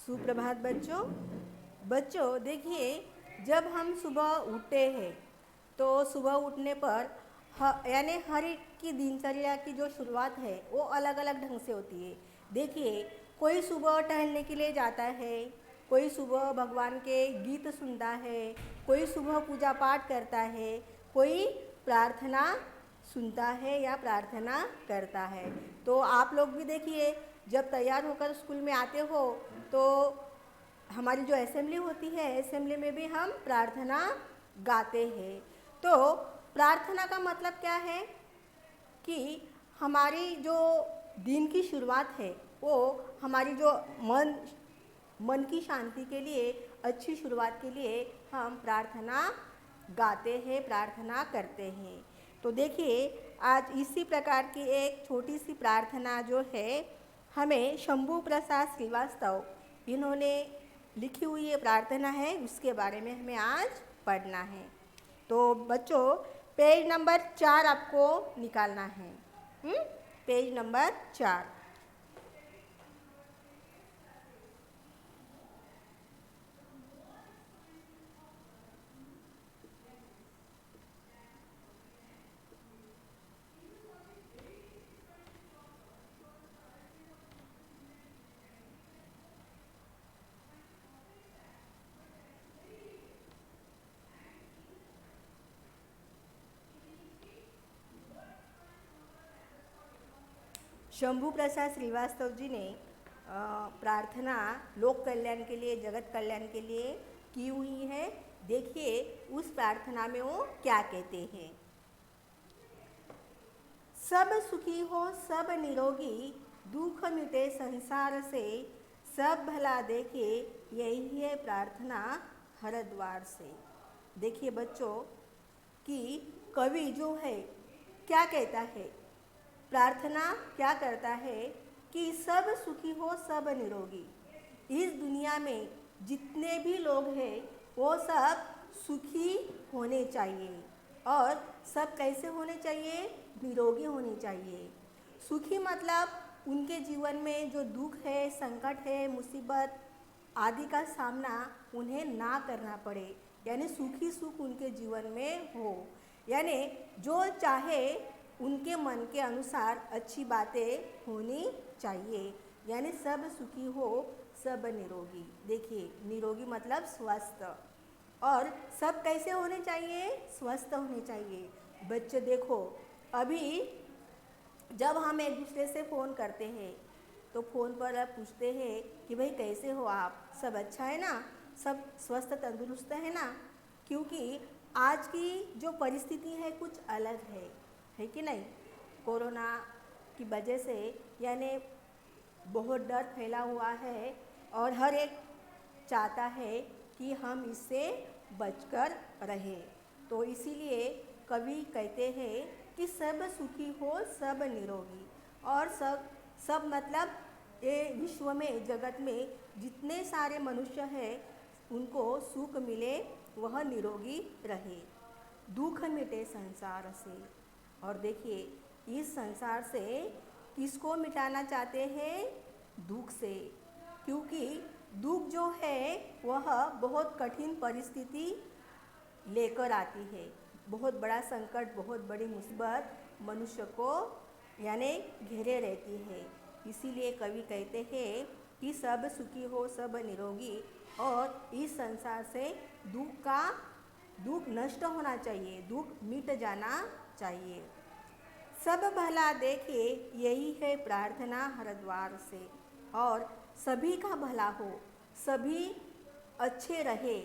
सुप्रभात बच्चों। बच्चों देखिए, जब हम सुबह उठते हैं तो सुबह उठने पर यानी हर एक की दिनचर्या की जो शुरुआत है वो अलग अलग ढंग से होती है। देखिए, कोई सुबह टहलने के लिए जाता है, कोई सुबह भगवान के गीत सुनता है, कोई सुबह पूजा पाठ करता है, कोई प्रार्थना सुनता है या प्रार्थना करता है। तो आप लोग भी देखिए, जब तैयार होकर स्कूल में आते हो तो हमारी जो असेंबली होती है, असेंबली में भी हम प्रार्थना गाते हैं। तो प्रार्थना का मतलब क्या है कि हमारी जो दिन की शुरुआत है वो हमारी जो मन की शांति के लिए, अच्छी शुरुआत के लिए हम प्रार्थना गाते हैं, प्रार्थना करते हैं। तो देखिए, आज इसी प्रकार की एक छोटी सी प्रार्थना जो है हमें शंभू प्रसाद श्रीवास्तव इन्होंने लिखी हुई ये प्रार्थना है, उसके बारे में हमें आज पढ़ना है। तो बच्चों, पेज नंबर 4 आपको निकालना है। Page number 4। शंभू प्रसाद श्रीवास्तव जी ने प्रार्थना लोक कल्याण के लिए, जगत कल्याण के लिए की हुई है। देखिए उस प्रार्थना में वो क्या कहते हैं। सब सुखी हो, सब निरोगी, दुख मिटे संसार से, सब भला देखे, यही है प्रार्थना हरिद्वार से। देखिए बच्चों कि कवि जो है क्या कहता है, प्रार्थना क्या करता है कि सब सुखी हो, सब निरोगी। इस दुनिया में जितने भी लोग हैं वो सब सुखी होने चाहिए। और सब कैसे होने चाहिए? निरोगी होने चाहिए। सुखी मतलब उनके जीवन में जो दुख है, संकट है, मुसीबत आदि का सामना उन्हें ना करना पड़े, यानी सुखी सुख उनके जीवन में हो। यानी जो चाहे उनके मन के अनुसार अच्छी बातें होनी चाहिए। यानी सब सुखी हो, सब निरोगी। देखिए, निरोगी मतलब स्वस्थ। और सब कैसे होने चाहिए? स्वस्थ होने चाहिए। बच्चे देखो, अभी जब हम एक दूसरे से फ़ोन करते हैं तो फ़ोन पर अब पूछते हैं कि भाई कैसे हो आप, सब अच्छा है ना, सब स्वस्थ तंदुरुस्त है ना। क्योंकि आज की जो परिस्थिति है कुछ अलग है कि नहीं। कोरोना की वजह से यानी बहुत डर फैला हुआ है और हर एक चाहता है कि हम इससे बचकर रहें। तो इसीलिए कवि कहते हैं कि सब सुखी हो, सब निरोगी। और सब मतलब ये विश्व में, जगत में जितने सारे मनुष्य हैं उनको सुख मिले, वह निरोगी रहे, दुख मिटे संसार से। और देखिए, इस संसार से किसको मिटाना चाहते हैं? दुख से। क्योंकि दुख जो है वह बहुत कठिन परिस्थिति लेकर आती है। बहुत बड़ा संकट, बहुत बड़ी मुसीबत मनुष्य को यानी घेरे रहती है। इसीलिए कवि कहते हैं कि सब सुखी हो, सब निरोगी। और इस संसार से दुख नष्ट होना चाहिए, दुख मिट जाना चाहिए। सब भला देखे, यही है प्रार्थना हरिद्वार से। और सभी का भला हो, सभी अच्छे रहे,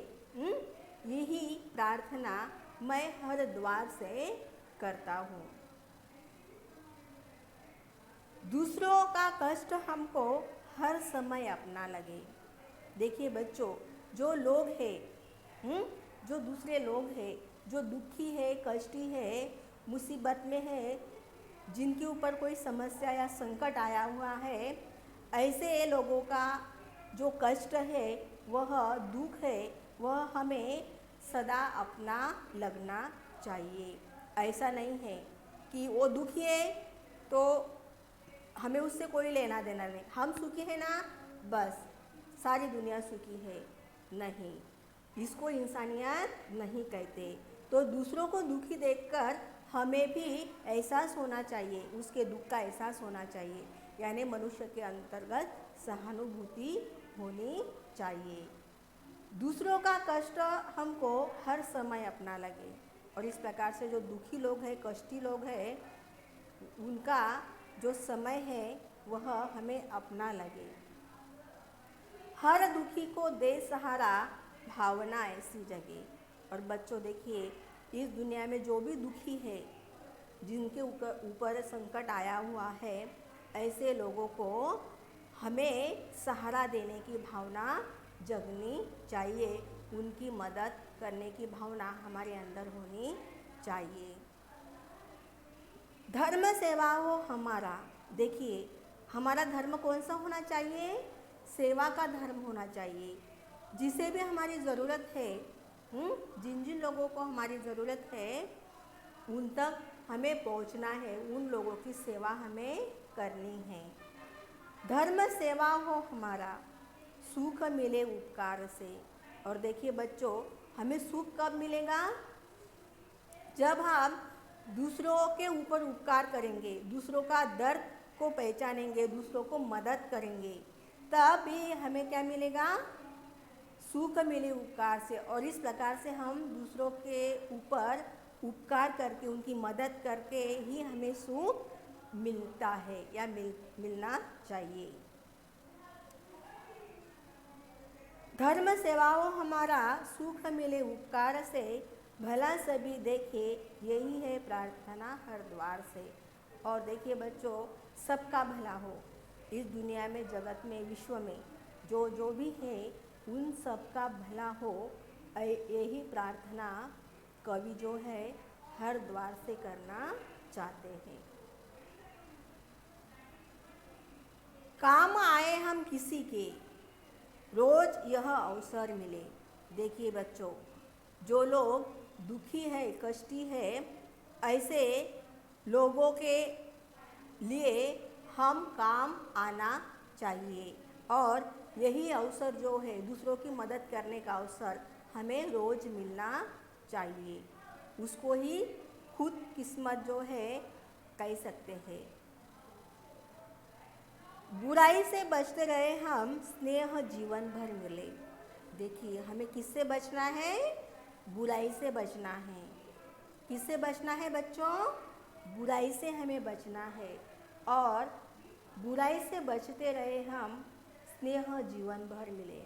यही प्रार्थना मैं हरिद्वार से करता हूँ। दूसरों का कष्ट हमको हर समय अपना लगे। देखिए बच्चों, जो लोग हैं, जो दूसरे लोग हैं, जो दुखी है, कष्टी है, मुसीबत में है, जिनके ऊपर कोई समस्या या संकट आया हुआ है, ऐसे लोगों का जो कष्ट है, वह दुख है, वह हमें सदा अपना लगना चाहिए। ऐसा नहीं है कि वो दुखी है तो हमें उससे कोई लेना देना नहीं, हम सुखी है ना, बस सारी दुनिया सुखी है, नहीं, इसको इंसानियत नहीं कहते। तो दूसरों को दुखी देखकर हमें भी एहसास होना चाहिए, उसके दुख का एहसास होना चाहिए, यानी मनुष्य के अंतर्गत सहानुभूति होनी चाहिए। दूसरों का कष्ट हमको हर समय अपना लगे, और इस प्रकार से जो दुखी लोग हैं, कष्टी लोग हैं, उनका जो समय है वह हमें अपना लगे। हर दुखी को दे सहारा, भावना ऐसी जगे। और बच्चों देखिए, इस दुनिया में जो भी दुखी है, जिनके ऊपर संकट आया हुआ है, ऐसे लोगों को हमें सहारा देने की भावना जगनी चाहिए, उनकी मदद करने की भावना हमारे अंदर होनी चाहिए। धर्म सेवा हो हमारा। देखिए, हमारा धर्म कौन सा होना चाहिए? सेवा का धर्म होना चाहिए। जिसे भी हमारी ज़रूरत है, जिन जिन लोगों को हमारी ज़रूरत है, उन तक हमें पहुंचना है, उन लोगों की सेवा हमें करनी है। धर्म सेवा हो हमारा, सुख मिले उपकार से। और देखिए बच्चों, हमें सुख कब मिलेगा? जब हम दूसरों के ऊपर उपकार करेंगे, दूसरों का दर्द को पहचानेंगे, दूसरों को मदद करेंगे, तब भी हमें क्या मिलेगा? सुख मिले उपकार से। और इस प्रकार से हम दूसरों के ऊपर उपकार करके, उनकी मदद करके ही हमें सुख मिलता है या मिलना चाहिए। धर्म सेवाओं हमारा, सुख मिले उपकार से, भला सभी देखे, यही है प्रार्थना हर द्वार से। और देखिए बच्चों, सबका भला हो, इस दुनिया में, जगत में, विश्व में जो जो भी है, उन सबका भला हो, यही प्रार्थना कवि जो है हर द्वार से करना चाहते हैं। काम आए हम किसी के, रोज यह अवसर मिले। देखिए बच्चों, जो लोग दुखी है, कष्टी है, ऐसे लोगों के लिए हम काम आना चाहिए। और यही अवसर जो है, दूसरों की मदद करने का अवसर हमें रोज मिलना चाहिए। उसको ही खुद किस्मत जो है कह सकते हैं। बुराई से बचते रहे हम, स्नेह जीवन भर मिले। देखिए, हमें किससे बचना है? बुराई से बचना है। किससे बचना है बच्चों? बुराई से हमें बचना है। और बुराई से बचते रहे हम, स्नेह जीवन भर मिले।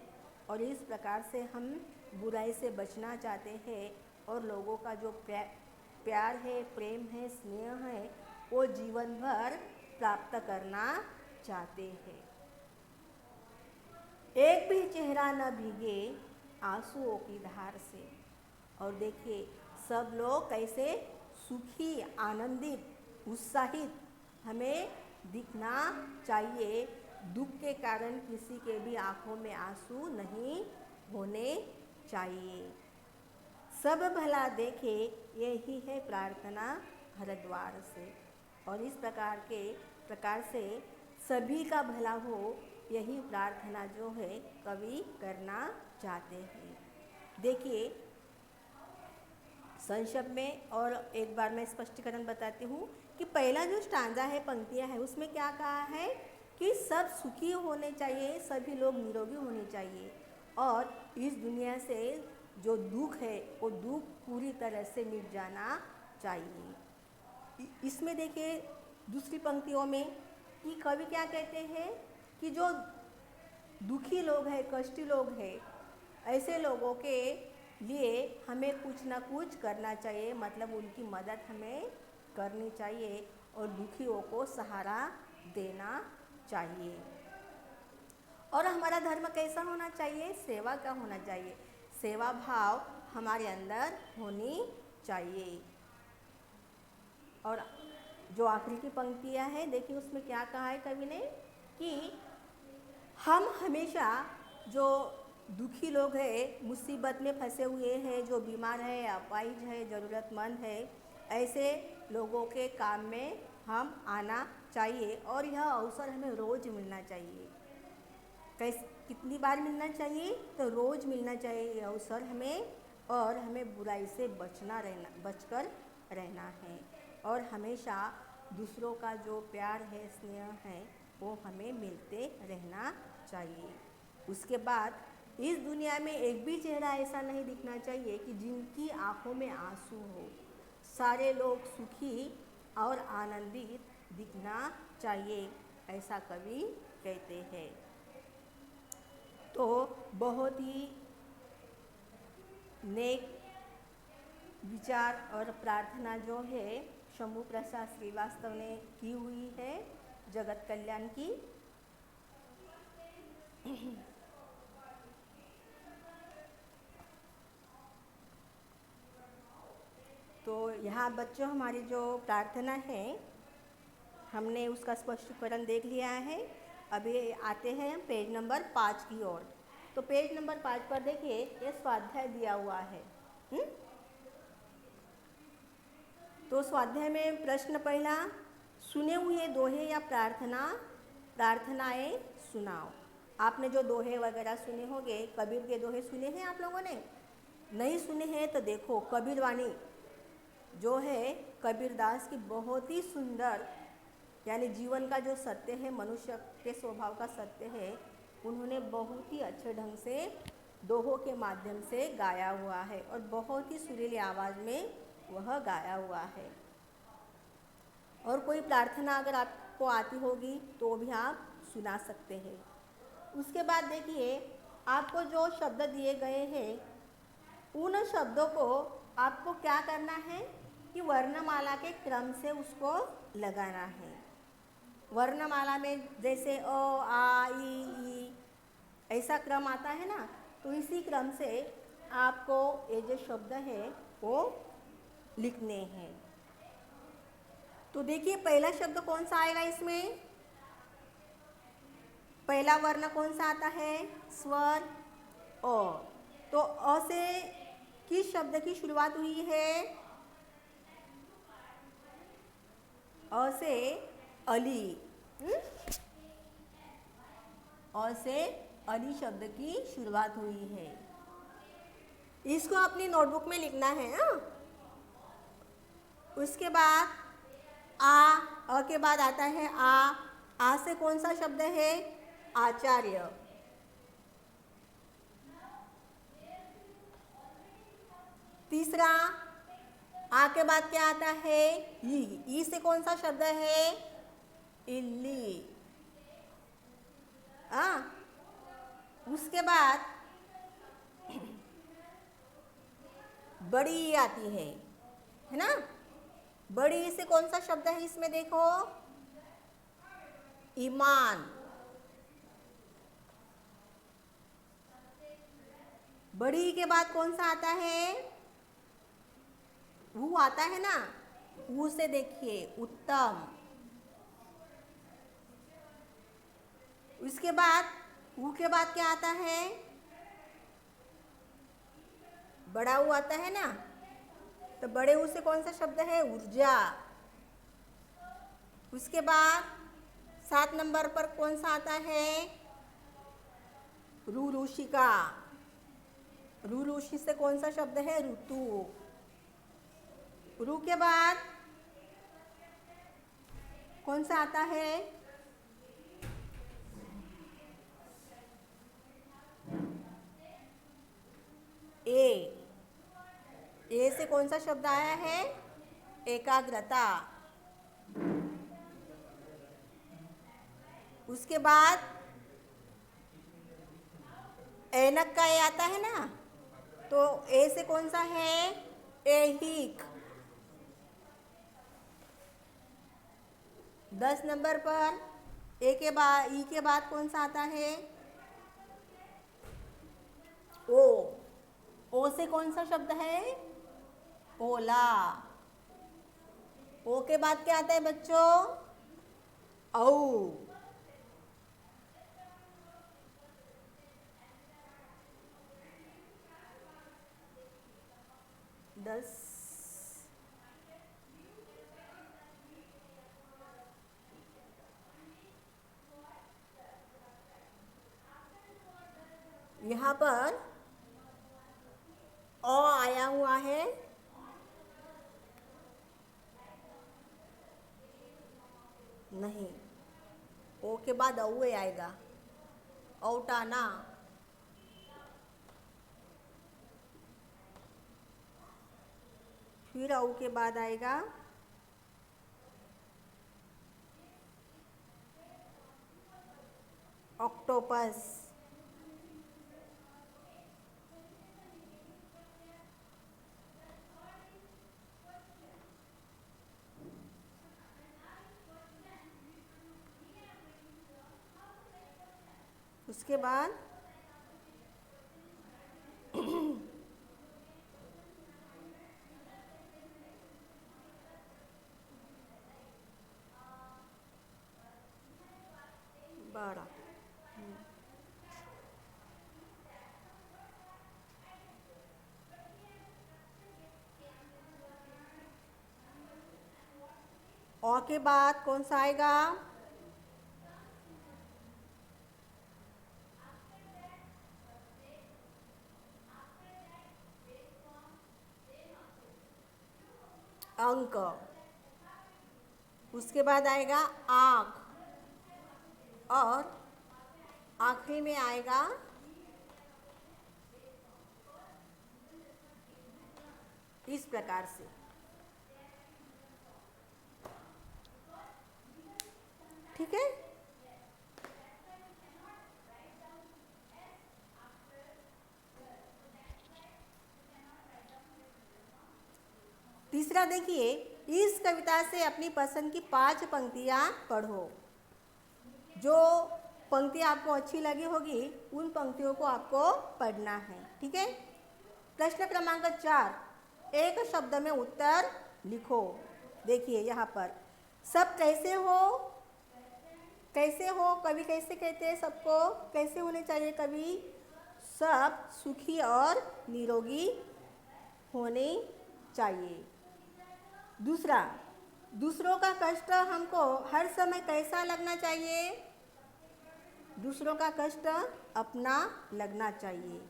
और इस प्रकार से हम बुराई से बचना चाहते हैं, और लोगों का जो प्यार है, प्रेम है, स्नेह है, वो जीवन भर प्राप्त करना चाहते हैं। एक भी चेहरा न भीगे आंसुओं की धार से। और देखिए, सब लोग कैसे सुखी, आनंदित, उत्साहित हमें दिखना चाहिए। दुख के कारण किसी के भी आंखों में आंसू नहीं होने चाहिए। सब भला देखे, यही है प्रार्थना हर द्वार से। और इस प्रकार से सभी का भला हो, यही प्रार्थना जो है कवि करना चाहते हैं। देखिए, संक्षेप में और एक बार मैं स्पष्टीकरण बताती हूँ कि पहला जो स्टांजा है, पंक्तियाँ है, उसमें क्या कहा है कि सब सुखी होने चाहिए, सभी लोग निरोगी होने चाहिए, और इस दुनिया से जो दुख है वो दुख पूरी तरह से मिट जाना चाहिए। इसमें देखिए दूसरी पंक्तियों में कि कवि क्या कहते हैं कि जो दुखी लोग हैं, कष्टी लोग हैं, ऐसे लोगों के लिए हमें कुछ ना कुछ करना चाहिए, मतलब उनकी मदद हमें करनी चाहिए और दुखियों को सहारा देना चाहिए। और हमारा धर्म कैसा होना चाहिए? सेवा का होना चाहिए। सेवा भाव हमारे अंदर होनी चाहिए। और जो आखिरी की पंक्तियाँ हैं, देखिए उसमें क्या कहा है कवि ने कि हम हमेशा जो दुखी लोग हैं, मुसीबत में फंसे हुए हैं, जो बीमार है, अपाहिज है, ज़रूरतमंद है, ऐसे लोगों के काम में हम आना चाहिए, और यह अवसर हमें रोज़ मिलना चाहिए। कितनी बार मिलना चाहिए? तो रोज़ मिलना चाहिए ये अवसर हमें, और हमें बुराई से बचकर रहना है, और हमेशा दूसरों का जो प्यार है, स्नेह है, वो हमें मिलते रहना चाहिए। उसके बाद इस दुनिया में एक भी चेहरा ऐसा नहीं दिखना चाहिए कि जिनकी आंखों में आंसू हो। सारे लोग सुखी और आनंदित दिखना चाहिए, ऐसा कवि कहते हैं। तो बहुत ही नेक विचार और प्रार्थना जो है शंभू प्रसाद श्रीवास्तव ने की हुई है जगत कल्याण की। तो यहाँ बच्चों हमारी जो प्रार्थना है हमने उसका स्पष्टीकरण देख लिया है। अभी आते हैं पेज नंबर 5 की ओर। तो पेज नंबर 5 पर देखिए ये स्वाध्याय दिया हुआ है। तो स्वाध्याय में प्रश्न पहला, सुने हुए दोहे या प्रार्थनाएं सुनाओ। आपने जो दोहे वगैरह सुने होंगे, कबीर के दोहे सुने हैं आप लोगों ने? नहीं सुने हैं तो देखो, कबीर वाणी जो है कबीरदास की बहुत ही सुंदर, यानी जीवन का जो सत्य है, मनुष्य के स्वभाव का सत्य है, उन्होंने बहुत ही अच्छे ढंग से दोहों के माध्यम से गाया हुआ है, और बहुत ही सुरीली आवाज़ में वह गाया हुआ है। और कोई प्रार्थना अगर आपको आती होगी तो भी आप सुना सकते हैं। उसके बाद देखिए आपको जो शब्द दिए गए हैं उन शब्दों को आपको क्या करना है कि वर्णमाला के क्रम से उसको लगाना है। वर्णमाला में जैसे अ, आ, ई ऐसा क्रम आता है ना, तो इसी क्रम से आपको ये जो शब्द है वो लिखने हैं। तो देखिए पहला शब्द कौन सा आएगा इसमें? पहला वर्ण कौन सा आता है? स्वर अ। तो अ से किस शब्द की शुरुआत हुई है? अ से अली। अ से अली शब्द की शुरुआत हुई है। इसको अपनी नोटबुक में लिखना है। उसके बाद अ के बाद आता है आ से कौन सा शब्द है? आचार्य। तीसरा आ के बाद क्या आता है? ई से कौन सा शब्द है? इल्ली। उसके बाद बड़ी ई आती है ना? बड़ी ई से कौन सा शब्द है इसमें? देखो, ईमान। बड़ी ई के बाद कौन सा आता है? ऊ आता है ना? ऊ से देखिए उत्तम। उसके बाद ऊ के बाद क्या आता है? बड़ा ऊ आता है ना? तो बड़े ऊ से कौन सा शब्द है? ऊर्जा। उसके बाद 7 नंबर पर कौन सा आता है? रुरुषिका। रुरुषि से कौन सा शब्द है? ऋतु। रु के बाद कौन सा आता है? ए से कौन सा शब्द आया है? एकाग्रता। उसके बाद ऐनक का ए आता है ना, तो ए से कौन सा है? ऐहिक। 10 नंबर पर ए के बाद ई के बाद कौन सा आता है? ओ से कौन सा शब्द है? ओला। ओ के बाद क्या आता है बच्चों? औ। दस यहाँ पर अ आया हुआ है, नहीं, ओ के बाद औए आएगा, औटाना। फिर औ के बाद आएगा ऑक्टोपस। उसके बाद बड़ा। औ के बाद कौन सा आएगा? अंक। उसके बाद आएगा आँख, और आखिरी में आएगा इस प्रकार से। ठीक है, तीसरा देखिए, इस कविता से अपनी पसंद की 5 पंक्तियाँ पढ़ो। जो पंक्तियाँ आपको अच्छी लगी होगी उन पंक्तियों को आपको पढ़ना है। ठीक है, प्रश्न क्रमांक 4, एक शब्द में उत्तर लिखो। देखिए यहाँ पर, सब कैसे हो? कैसे हो कवि कैसे कहते हैं सबको? कैसे होने चाहिए कवि? सब सुखी और निरोगी होने चाहिए। दूसरा, दूसरों का कष्ट हमको हर समय कैसा लगना चाहिए? दूसरों का कष्ट अपना लगना चाहिए।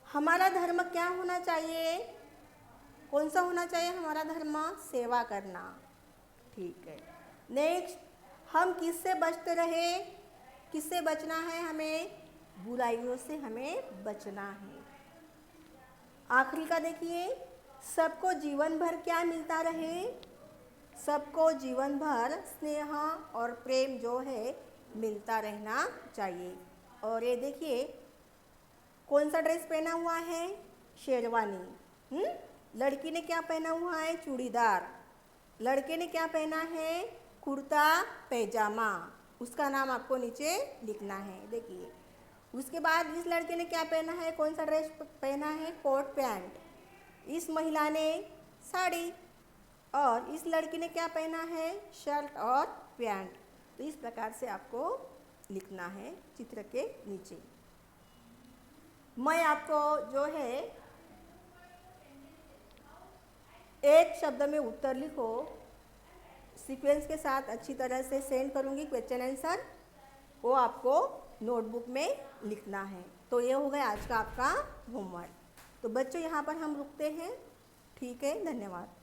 हमारा धर्म क्या होना चाहिए? कौन सा होना चाहिए हमारा धर्म? सेवा करना। ठीक है, नेक्स्ट, हम किससे बचते रहे? किससे बचना है हमें? बुराइयों से हमें बचना है। आखिरी का देखिए, सबको जीवन भर क्या मिलता रहे? सबको जीवन भर स्नेह और प्रेम जो है मिलता रहना चाहिए। और ये देखिए, कौन सा ड्रेस पहना हुआ है? शेरवानी। लड़की ने क्या पहना हुआ है? चूड़ीदार। लड़के ने क्या पहना है? कुर्ता पैजामा। उसका नाम आपको नीचे लिखना है। देखिए, उसके बाद इस लड़के ने क्या पहना है? कौन सा ड्रेस पहना है? Coat pant. इस महिला ने साड़ी, और इस लड़की ने क्या पहना है? शर्ट और पैंट। तो इस प्रकार से आपको लिखना है चित्र के नीचे। मैं आपको जो है एक शब्द में उत्तर लिखो सीक्वेंस के साथ अच्छी तरह से सेंड करूंगी क्वेश्चन आंसर, वो आपको नोटबुक में लिखना है। तो ये हो गया आज का आपका होमवर्क। तो बच्चों यहाँ पर हम रुकते हैं। ठीक है, धन्यवाद।